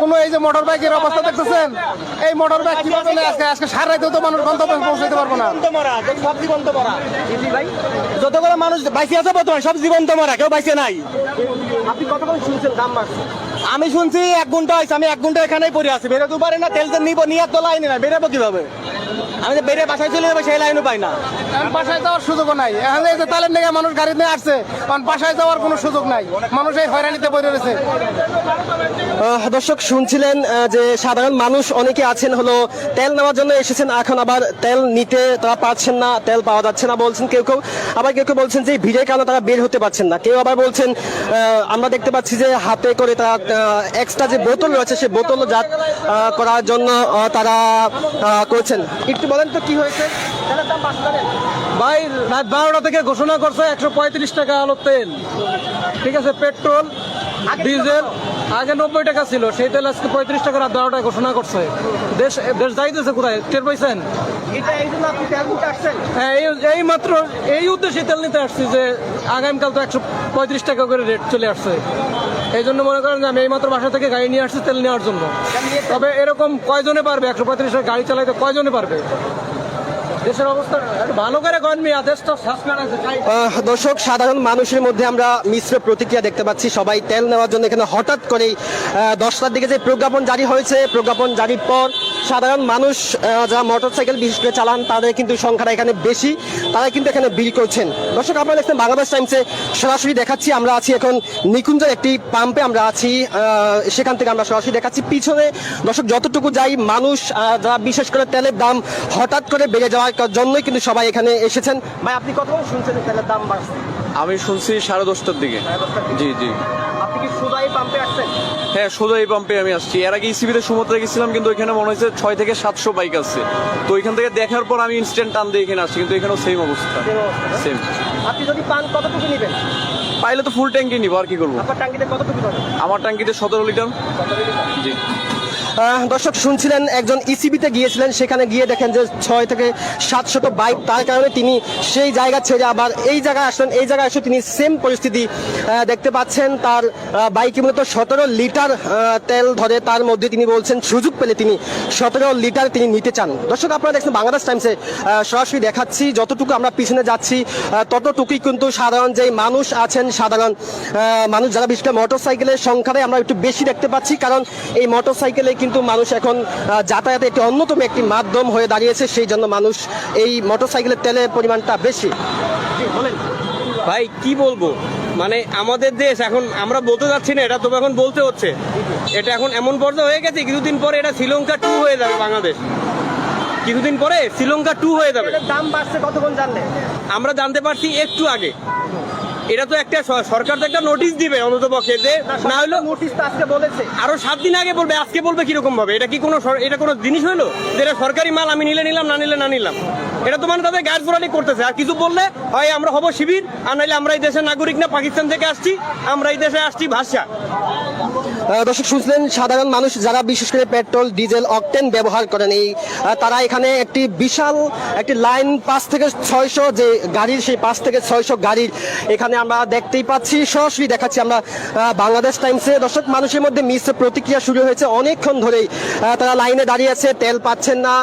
S10: কোনো এই যে মোটর বাইকের অবস্থা দেখতেছেন, এই মোটর বাইক কিভাবে আজকে সার রাইতেও তো মানুষ গন্তব্যে পৌঁছাতে পারবো না।
S3: সব জীবন্ত মরা। যতগুলো মানুষ বাইসে আছে বর্তমানে সব জীবন্ত মরা, কেউ বাইসে নাই।
S4: আপনি কতক্ষণ শুনছেন দাম বাড়ছে?
S3: আমি শুনছি 1 ঘন্টা হয়েছে, আমি 1 ঘন্টা এখানেই পড়ে আছি, বেরোতে পারি না। তেল নিব, নিয়ে তো লাইনে না, বেরোবো কিভাবে? আমি যে বেরিয়ে বাসায় চলে যাবো সেই লাইনও পাই না।
S10: বাসায় যাওয়ার সুযোগও নাই। এখন এই যে তালের লেগে মানুষ গাড়ি নিয়ে আসছে, কারণ বাসায় যাওয়ার কোনো সুযোগ নাই। মানুষ এই হয়রানিতে পড়ে রয়েছে।
S4: দর্শক শুনছিলেন যে সাধারণ মানুষ অনেকে আছেন হলো তেল নেওয়ার জন্য এসেছেন, এখন আবার তেল নিতে তারা পারছেন না, তেল পাওয়া যাচ্ছে না বলছেন কেউ কেউ। আবার কেউ কেউ বলছেন যে ভিড়ের কারণে তারা বের হতে পারছেন না। কেউ আবার বলছেন আমরা দেখতে পাচ্ছি যে হাতে করে তারা এক্সট্রা যে বোতল রয়েছে সেই বোতল জাত করার জন্য তারা করছেন। একটু বলেন তো কি হয়েছে? তেলের দাম বাড়ছে জানেন?
S5: ভাই রাত 12টা থেকে ঘোষণা করছে 135 টাকা আলো তেল, ঠিক আছে। পেট্রোল ডিজেল আগে 90 টাকা ছিল, সেই তেল আজকে 35 টাকা রাত 12টায় ঘোষণা করছে। দেশ যাইতেছে কোথায় টের পাইছেন?
S4: এটা এই জন্য আপনি তেল নিতে আসছেন?
S5: হ্যাঁ, এই মাত্র এই উদ্দেশ্যে তেল নিতে আসছি যে আগামীকাল তো 135 টাকা করে রেট চলে আসছে। এই জন্য মনে করেন যে আমি এই মাত্র বাসা থেকে গাড়ি নিয়ে আসছি তেল নেওয়ার জন্য। তবে এরকম কয়জনে পারবে 135 টাকা গাড়ি চালাইতে? কয়জনে পারবে? দেশের অবস্থা ভালো করে গণমি আদেশ তো সাসপেন্ড আছে।
S4: দর্শক সাধারণ মানুষের মধ্যে আমরা মিশ্র প্রতিক্রিয়া দেখতে পাচ্ছি। সবাই তেল নেওয়ার জন্য এখানে হঠাৎ করেই 10টার দিকে যে প্রজ্ঞাপন জারি হয়েছে, প্রজ্ঞাপন জারির পর সাধারণ মানুষ যারা মোটরসাইকেল বিশেষ করে চালান তাদের কিন্তু সংখ্যাটা এখানে বেশি, তারা কিন্তু এখানে ভিড় করছেন। দর্শক আপনারা দেখছেন বাংলাদেশ টাইমসে সরাসরি দেখাচ্ছি। আমরা আছি এখন নিকুঞ্জের একটি পাম্পে, আমরা আছি সেখান থেকে আমরা সরাসরি দেখাচ্ছি। পিছনে দর্শক যতটুকু যাই মানুষ যারা বিশেষ করে তেলের দাম হঠাৎ করে বেড়ে যাওয়ার জন্যই কিন্তু সবাই এখানে এসেছেন। ভাই আপনি কতক্ষণ শুনছেন তেলের দাম বাড়ছে?
S6: আমি শুনছি 10:30টার দিকে। জি জি।
S4: আপনি কি শুধু এই পাম্পে আসছেন?
S6: হ্যাঁ, শুধু এই পাম্পে আমি আসছি। এর আগে ইসিবিতে সুমাত্রা গেছিলাম, কিন্তু ওইখানে মনে হয়েছে 6 থেকে 700 বাইক আছে। তো ওইখান থেকে দেখার পর আমি ইনস্ট্যান্ট টান দিয়ে এখানে আসছি, কিন্তু এখানেও সেম অবস্থা, সেম।
S4: আপনি যদি পান কতটুকু নেবেন?
S6: পাইলে তো ফুল ট্যাঙ্কি নিবো, আর কি করবো।
S4: আপনার ট্যাঙ্কিতে কতটুকু ধরে?
S6: আমার ট্যাঙ্কিতে 17 লিটার। জি।
S4: দর্শক শুনছিলেন একজন ইসিবিতে গিয়েছিলেন, সেখানে গিয়ে দেখেন যে 6 থেকে 700 বাইক, তার কারণে তিনি সেই জায়গা ছেড়ে আবার এই জায়গায় আসলেন। এই জায়গায় এসে তিনি সেম পরিস্থিতি দেখতে পাচ্ছেন। তার বাইকে মূলত 17 লিটার তেল ধরে, তার মধ্যে তিনি বলছেন সুযোগ পেলে তিনি 17 লিটার তিনি নিতে চান। দর্শক আপনারা দেখছেন বাংলাদেশ টাইমসে সরাসরি দেখাচ্ছি, যতটুকু আমরা পিছনে যাচ্ছি ততটুকুই কিন্তু সাধারণ যে মানুষ আছেন, সাধারণ মানুষ যারা বিশেষ করে মোটরসাইকেলের সংখ্যায় আমরা একটু বেশি দেখতে পাচ্ছি, কারণ এই মোটরসাইকেলে কিন্তু মানুষ এখন যাতায়াতে একটি অন্যতম একটি মাধ্যম হয়ে দাঁড়িয়েছে, সেই জন্য মানুষ এই মোটরসাইকেলের তেলের পরিমাণটা বেশি। বলেন
S3: ভাই কি বলবো, মানে আমাদের দেশ এখন আমরা বলতে যাচ্ছি না, এটা তো এখন বলতে হচ্ছে। এটা এখন এমন পর্যায়ে হয়ে গেছে, কিছুদিন পরে এটা শ্রীলঙ্কা 2 হয়ে যাবে বাংলাদেশ। কিছুদিন পরে শ্রীলঙ্কা 2 হয়ে যাবে।
S4: দাম বাড়ছে কতক্ষণ জানলে?
S3: আমরা জানতে পারছি একটু আগে। এটা তো একটা সরকার তো একটা নোটিশ দিবে অন্তত পক্ষে, যে না হলো
S4: নোটিশ তো আজকে বলেছে,
S3: আরো 7 দিন আগে বলবে। আজকে বলবে কিরকম ভাবে? এটা কি এটা কোনো জিনিস হলো যে এটা সরকারি মাল, আমি নিলে নিলাম, না নিলে না নিলাম? এটা তো মানে তাদের গাছ ফোরানি করতেছে। আর কিছু বললে হয় আমরা হব শিবির, আর নাইলে আমরা এই দেশের নাগরিক না, পাকিস্তান থেকে আসছি, আমরা এই দেশে আসছি ভাষা।
S4: দর্শক শুনছিলেন সাধারণ মানুষ যারা বিশেষ করে পেট্রোল, ডিজেল, অকটেন ব্যবহার করেন, এই তারা এখানে একটি বিশাল একটি লাইন 5 থেকে 600 যে গাড়ির, সেই 5 থেকে 600 গাড়ির এখানে আমরা দেখতেই পাচ্ছি। সরাসরি দেখাচ্ছি আমরা বাংলাদেশ টাইমসে। দর্শক মানুষের মধ্যে মিশ্র প্রতিক্রিয়া শুরু হয়েছে অনেকক্ষণ ধরেই। তারা লাইনে দাঁড়িয়ে আছে, তেল পাচ্ছেন না,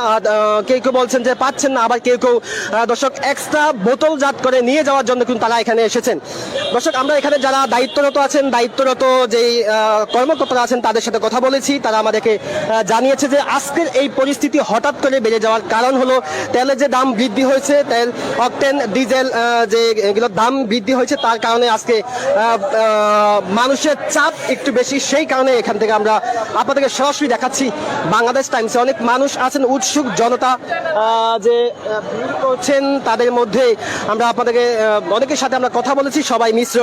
S4: কেউ কেউ বলছেন যে পাচ্ছেন না, আবার কেউ কেউ দর্শক এক্সট্রা বোতলজাত করে নিয়ে যাওয়ার জন্য কিন্তু তারা এখানে এসেছেন। দর্শক আমরা এখানে যারা দায়িত্বরত আছেন, দায়িত্বরত যেই কর্মকর্তারা আছেন তাদের সাথে কথা বলেছি। তারা আমাদেরকে জানিয়েছে যে আজকের এই পরিস্থিতি হঠাৎ করে বেড়ে যাওয়ার কারণ হলো তেলের যে দাম বৃদ্ধি হয়েছে, তেল, অকটেন, ডিজেল যে এগুলোর দাম বৃদ্ধি হয়েছে, তার কারণে আজকে মানুষের চাপ একটু বেশি। সেই কারণে এখান থেকে আমরা আপনাদেরকে সরাসরি দেখাচ্ছি বাংলাদেশ টাইমসে। অনেক মানুষ আছেন, উৎসুক জনতা যে ভিড় করছেন, তাদের মধ্যে আমরা আপনাদেরকে অনেকের সাথে আমরা কথা বলেছি, সবাই মিশ্র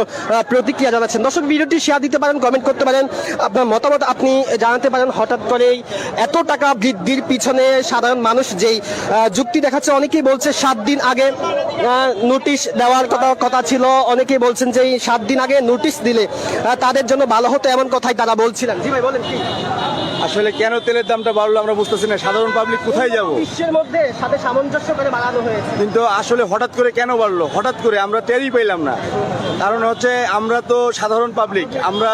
S4: প্রতিক্রিয়া জানাচ্ছেন। দর্শক ভিডিওটি শেয়ার দিতে পারেন, কমেন্ট করতে পারেন, আপনার মতামত আপনি জানাতে পারেন। হঠাৎ করেই এত টাকা বৃদ্ধির পিছনে সাধারণ মানুষ যেই যুক্তি দেখাচ্ছে, অনেকেই বলছে 7 দিন আগে নোটিশ দেওয়ার কথা ছিল, অনেকেই বলছেন যে 7 দিন আগে নোটিশ দিলে তাদের জন্য ভালো হতো, এমন কথাই তারা বলছিলেন। জি ভাই বলেন কি
S6: আসলে কেন তেলের দামটা বাড়লো আমরা বুঝতেছি না, সাধারণ পাবলিক কোথায় যাব?
S4: বিশ্বের মধ্যে সাথে সামঞ্জস্য করে বাড়ানো হয়েছে,
S6: কিন্তু আসলে হঠাৎ করে কেন বাড়লো, হঠাৎ করে আমরা টেরই পেলাম না। কারণ হচ্ছে আমরা তো সাধারণ পাবলিক, আমরা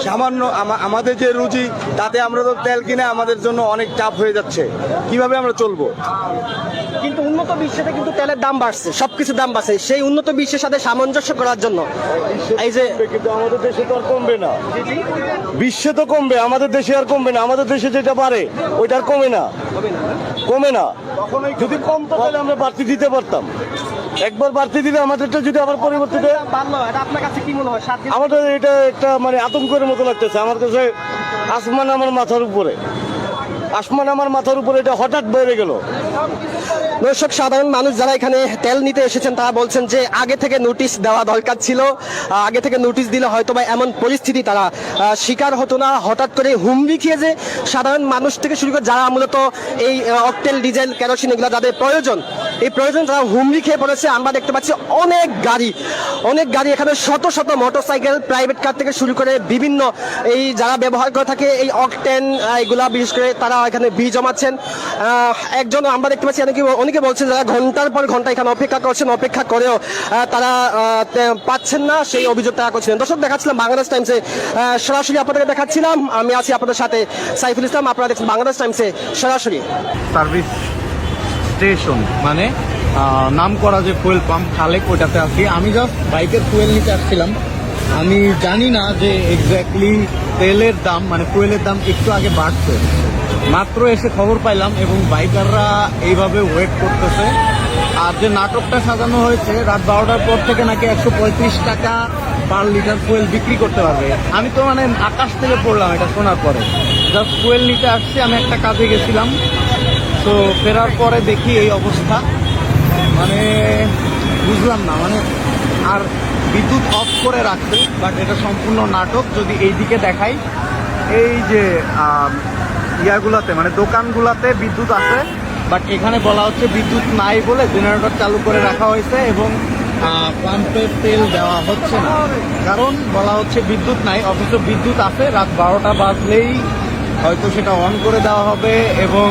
S6: সামান্য আমাদের যে রুজি তাতে আমরা তো তেল কিনে আমাদের জন্য অনেক চাপ হয়ে যাচ্ছে, কিভাবে আমরা চলবো?
S4: কিন্তু উন্নত বিশ্বে কিন্তু তেলের দাম বাড়ছে, সবকিছুর দাম বাড়ছে, সেই উন্নত বিশ্বের সাথে সামঞ্জস্য করার জন্য এই যে
S6: কিন্তু আমাদের দেশে তো আর কমবে না, বিশ্বে তো কমবে, আমাদের দেশে আর কমবে না। আমাদের দেশে যেটা পারে ওইটা আর কমে না, কমে না। যদি কমতো তাহলে আমরা বাড়তি দিতে পারতাম, একবার বাড়তি দিলে আমাদেরটা যদি আবার পরিবর্তিত
S4: বাড়লো। এটা আপনার কাছে কি মনে হয়?
S6: আমাদের এটা একটা মানে আতঙ্কের মতো লাগতেছে আমার কাছে। আসমান আমার মাথার উপরে, আসমান আমার মাথার উপরে, এটা হঠাৎ বেড়ে গেল।
S4: দর্শক সাধারণ মানুষ যারা এখানে তেল নিতে এসেছেন তারা বলছেন যে আগে থেকে নোটিশ দেওয়া দরকার ছিল, আগে থেকে নোটিশ দিলে হয়তো বা এমন পরিস্থিতি তারা শিকার হতো না। হঠাৎ করে হুমড়ি খেয়ে যে সাধারণ মানুষ থেকে শুরু করে যারা মূলত এই অকটেন, ডিজেল, কেরোসিন এগুলো যাদের প্রয়োজন, এই প্রয়োজন তারা হুমড়ি খেয়ে পড়েছে। আমরা দেখতে পাচ্ছি অনেক গাড়ি এখানে, শত শত মোটরসাইকেল, প্রাইভেট কার থেকে শুরু করে বিভিন্ন এই যারা ব্যবহার করে থাকে এই অকটেন এগুলা, বিশেষ করে তারা এখানে ভিড় জমাচ্ছেন। একজন আমরা দেখতে পাচ্ছি অনেকে বলছেন যারা ঘন্টার পর ঘন্টা এখানে অপেক্ষা করছেন, অপেক্ষা করেও তারা পাচ্ছেন না, সেই অভিযোগ তারা করছিলেন। দর্শক দেখাচ্ছিলাম বাংলাদেশ টাইমসে সরাসরি আপনাদের দেখাচ্ছিলাম, আমি আছি আপনাদের সাথে সাইফুল ইসলাম, আপনারা দেখছেন বাংলাদেশ টাইমসে সরাসরি।
S5: সার্ভিস স্টেশন মানে নাম করা যে ফুয়েল পাম্প খালেক, ওইটাতে আছি। আমি জাস্ট বাইকের ফুয়েল নিতে আসছিলাম। আমি জানি না যে এক্স্যাক্টলি তেলের দাম মানে ফুয়েলের দাম একটু আগে বাড়ছে, মাত্র এসে খবর পাইলাম এবং বাইকাররা এইভাবে ওয়েট করতেছে। আর যে নাটকটা সাজানো হয়েছে রাত 12টার পর থেকে নাকি 135 টাকা পার লিটার ফুয়েল বিক্রি করতে পারবে। আমি তো মানে আকাশ থেকে পড়লাম এটা শোনার পরে। জাস্ট ফুয়েল নিতে আসছি, আমি একটা কাজে গেছিলাম, তো ফেরার পরে দেখি এই অবস্থা। মানে বুঝলাম না, মানে আর বিদ্যুৎ অফ করে রাখছে, বাট এটা সম্পূর্ণ নাটক। যদি এইদিকে দেখাই, এই যে ইয়াগুলাতে মানে দোকানগুলাতে বিদ্যুৎ আছে, বাট এখানে বলা হচ্ছে বিদ্যুৎ নাই বলে জেনারেটর চালু করে রাখা হয়েছে এবং পাম্পের তেল দেওয়া হচ্ছে না, কারণ বলা হচ্ছে বিদ্যুৎ নাই, অথচ বিদ্যুৎ আছে। রাত 12টা বাজলেই
S6: হয়তো সেটা অন করে দেওয়া হবে এবং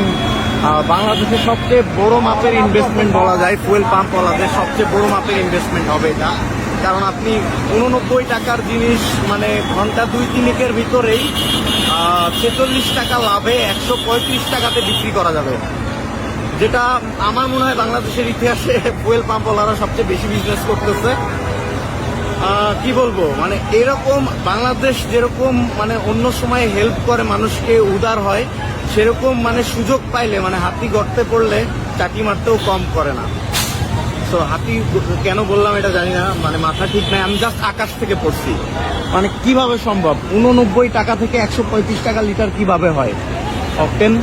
S6: বাংলাদেশের সবচেয়ে বড় মাপের ইনভেস্টমেন্ট বলা যায়, ফুয়েল পাম্পওয়ালাদের সবচেয়ে বড় মাপের ইনভেস্টমেন্ট হবে এটা। কারণ আপনি 89 টাকার জিনিস মানে ঘন্টা 2-3 ভিতরেই 46 টাকা লাভে 135 টাকাতে বিক্রি করা যাবে, যেটা আমার মনে হয় বাংলাদেশের ইতিহাসে ফুয়েল পাম্পওয়ালারা সবচেয়ে বেশি বিজনেস করতেছে। কি বলবো, মানে এরকম বাংলাদেশ যেরকম মানে অন্য সময় হেল্প করে মানুষকে, উদার হয়, সেরকম মানে সুযোগ পাইলে মানে হাতি গর্তে পড়লে চাটি মারতেও কম করে না। তো হাতি কেন বললাম এটা জানি না, মানে মাথা ঠিক নাই, আমি জাস্ট আকাশ থেকে পড়ছি। মানে কিভাবে সম্ভব 89 টাকা থেকে 135 টাকা লিটার কিভাবে হয় অকটেন?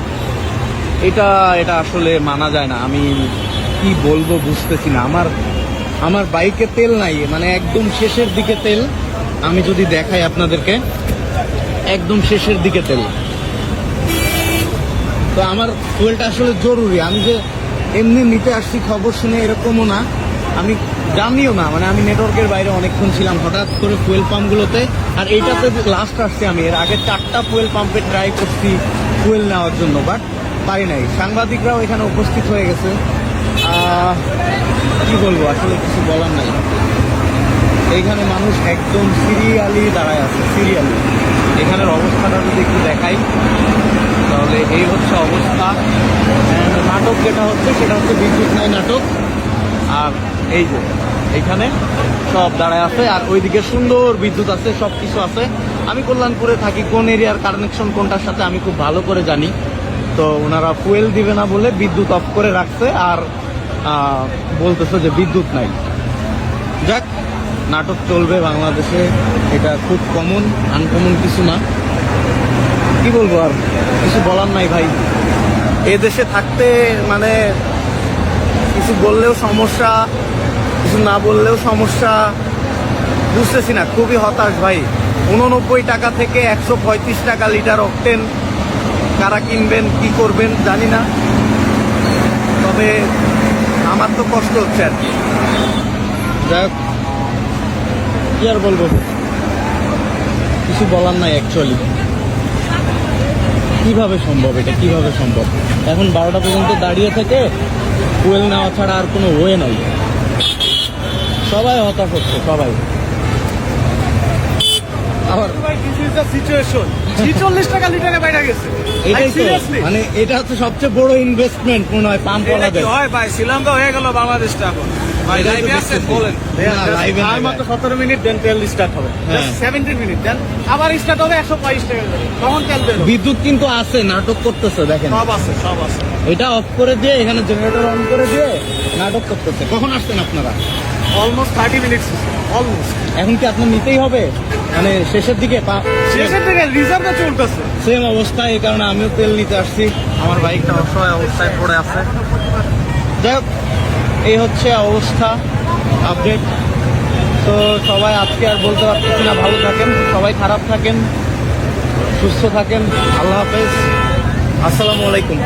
S6: এটা আসলে মানা যায় না। আমি কি বলবো বুঝতেছি না। আমার বাইকে তেল নাই, মানে একদম শেষের দিকে তেল। আমি যদি দেখাই আপনাদেরকে, একদম শেষের দিকে তেল। তো আমার ফুয়েলটা আসলে জরুরি। আমি যে এমনি নিতে আসছি খবর শুনে এরকমও না, আমি জানিও না, মানে আমি নেটওয়ার্কের বাইরে অনেকক্ষণ ছিলাম হঠাৎ করে ফুয়েল পাম্পগুলোতে। আর এইটাতে লাস্ট আসছি আমি, এর আগে 4টা ফুয়েল পাম্পে ট্রাই করছি ফুয়েল নেওয়ার জন্য, বাট পারি নাই। সাংবাদিকরাও এখানে উপস্থিত হয়ে গেছে। কি বলবো, আসলে কিছু বলার নাই। এইখানে মানুষ একদম সিরিয়ালি দাঁড়ায় আছে, সিরিয়ালি। এখানের অবস্থাটা যদি একটু দেখাই তাহলে এই হচ্ছে অবস্থা। নাটক যেটা হচ্ছে সেটা হচ্ছে বিদ্যুৎ নাই নাটক। আর এই যে এইখানে সব দাঁড়ায় আছে, আর ওইদিকে সুন্দর বিদ্যুৎ আছে, সব কিছু আছে। আমি কল্যাণপুরে থাকি, কোন এরিয়ার কানেকশন কোনটার সাথে আমি খুব ভালো করে জানি। তো ওনারা ফুয়েল দিবে না বলে বিদ্যুৎ অফ করে রাখছে, আর বলতেছে যে বিদ্যুৎ নাই। যাক, নাটক চলবে বাংলাদেশে, এটা খুব কমন, আনকমন কিছু না। কি বলবো, আর কিছু বলার নাই ভাই। এ দেশে থাকতে মানে কিছু বললেও সমস্যা, কিছু না বললেও সমস্যা, বুঝতেছি না, খুবই হতাশ ভাই। 89 টাকা থেকে 135 টাকা লিটার অকটেন, কারা কিনবেন কি করবেন জানি না, তবে আমার তো কষ্ট হচ্ছে আর কি। যাক, কি আর বলবো, কিছু বলার নাই অ্যাকচুয়ালি। কিভাবে সম্ভব এটা, কিভাবে সম্ভব? এখন 12টা পর্যন্ত দাঁড়িয়ে থেকে ফুয়েল নেওয়া ছাড়া আর কোনো ওয়ে নাই। সবাই হতাশ হচ্ছে, সবাই। আবার এটাই তো, মানে এটা হচ্ছে সবচেয়ে বড় ইনভেস্টমেন্ট মনে হয় পাম্পওয়ালাদের।
S3: শ্রীলঙ্কা হয়ে গেল বাংলাদেশটা এখন। মাত্র 17 মিনিট দেন তেল স্টার্ট হবে, 17 মিনিট দেন আবার স্টার্ট হবে 122 টাকা। তখন তেল দেবে।
S6: বিদ্যুৎ কিন্তু আছে, নাটক করতেছে, দেখেন
S3: সব আছে, সব আছে।
S6: এটা অফ করে দিয়ে এখানে জেনারেটর অন করে দিয়ে নাটক করতেছে। কখন আসছেন আপনারা?
S3: Almost 30 minutes, almost.
S6: এখন কি আপনার নিতেই হবে, মানে শেষের দিকে?
S3: শেষের দিকে রিজার্ভে চলতেছে।
S6: সেম অবস্থা, এই কারণে আমিও তেল নিতে আসছি। আমার বাইকটা অসহায় অবস্থায় পড়ে আছে। যাই হোক, এই হচ্ছে অবস্থা, আপডেট। তো সবাই আজকে আর বলতে পারতেছি না। ভালো থাকেন সবাই, খারাপ থাকেন, সুস্থ থাকেন। আল্লাহ হাফেজ, আসসালামু আলাইকুম।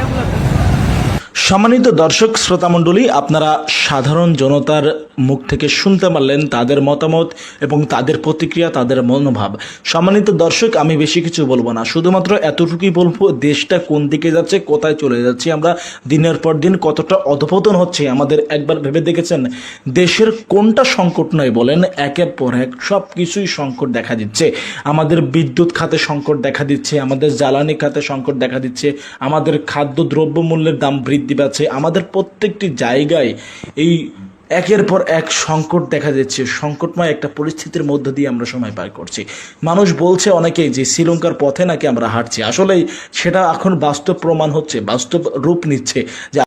S8: সম্মানিত দর্শক শ্রোতামণ্ডলী, আপনারা সাধারণ জনতার মুখ থেকে শুনতে পারলেন তাদের মতামত এবং তাদের প্রতিক্রিয়া, তাদের মনোভাব। সম্মানিত দর্শক, আমি বেশি কিছু বলবো না, শুধুমাত্র এতটুকুই বলবো, দেশটা কোন দিকে যাচ্ছে, কোথায় চলে যাচ্ছে আমরা, দিনের পর দিন কতটা অধপতন হচ্ছে আমাদের একবার ভেবে দেখেছেন? দেশের কোনটা সংকট নয় বলেন? একের পর এক সব কিছুই সংকট দেখা দিচ্ছে। আমাদের বিদ্যুৎ খাতে সংকট দেখা দিচ্ছে, আমাদের জ্বালানি খাতে সংকট দেখা দিচ্ছে, আমাদের খাদ্য দ্রব্য মূল্যের দাম বৃদ্ধি পাচ্ছে, আমাদের প্রত্যেকটি জায়গায় এই একের পর এক সংকট দেখা যাচ্ছে। সংকটময় একটা পরিস্থিতির মধ্য দিয়ে আমরা সময় পার করছি। মানুষ বলছে অনেকেই যে শ্রীলঙ্কার পথে নাকি আমরা হাঁটছি। আসলেই সেটা এখন বাস্তব প্রমাণ হচ্ছে, বাস্তব রূপ নিচ্ছে যে